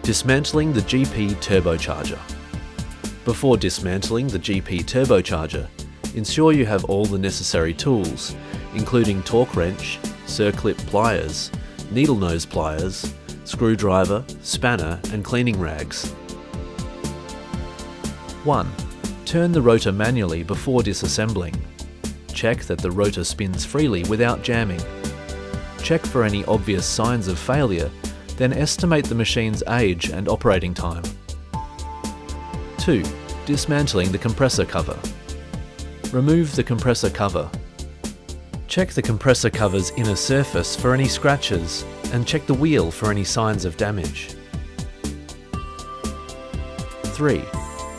Dismantling the GP turbocharger. Before dismantling the GP turbocharger, ensure you have all the necessary tools, including torque wrench, circlip pliers, needle nose pliers, screwdriver, spanner and cleaning rags. 1. Turn the rotor manually before disassembling. Check that the rotor spins freely without jamming. Check for any obvious signs of failure, then estimate the machine's age and operating time. 2. Dismantling the compressor cover. Remove the compressor cover. Check the compressor cover's inner surface for any scratches and check the wheel for any signs of damage. 3.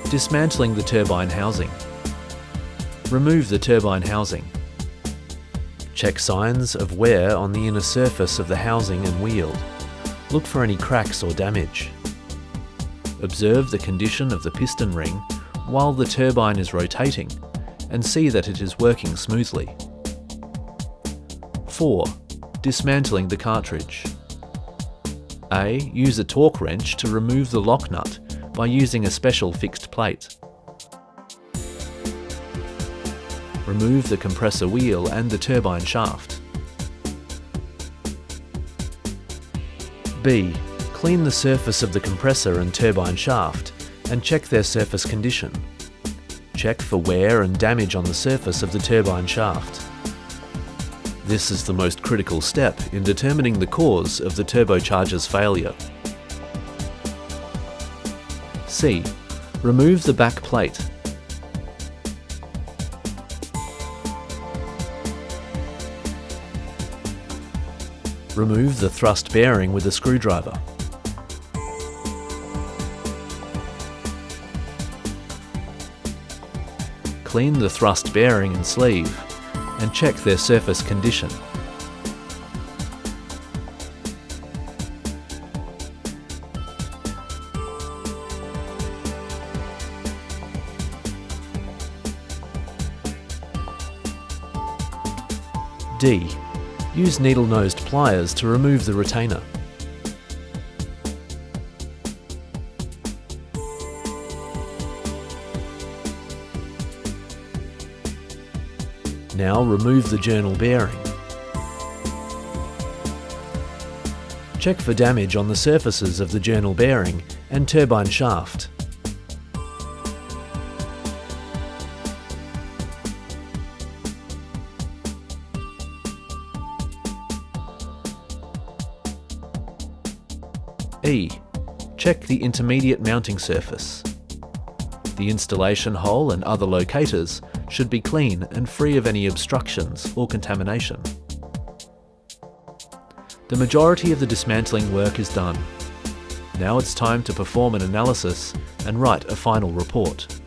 Dismantling the turbine housing. Remove the turbine housing. Check signs of wear on the inner surface of the housing and wheel. Look for any cracks or damage. Observe the condition of the piston ring while the turbine is rotating and see that it is working smoothly. 4. Dismantling the cartridge. A. Use a torque wrench to remove the lock nut by using a special fixed plate. Remove the compressor wheel and the turbine shaft. B. Clean the surface of the compressor and turbine shaft and check their surface condition. Check for wear and damage on the surface of the turbine shaft. This is the most critical step in determining the cause of the turbocharger's failure. C. Remove the back plate. Remove the thrust bearing with a screwdriver. Clean the thrust bearing and sleeve and check their surface condition. D. Use needle-nosed pliers to remove the retainer. Now remove the journal bearing. Check for damage on the surfaces of the journal bearing and turbine shaft. E. Check the intermediate mounting surface. The installation hole and other locators should be clean and free of any obstructions or contamination. The majority of the dismantling work is done. Now it's time to perform an analysis and write a final report.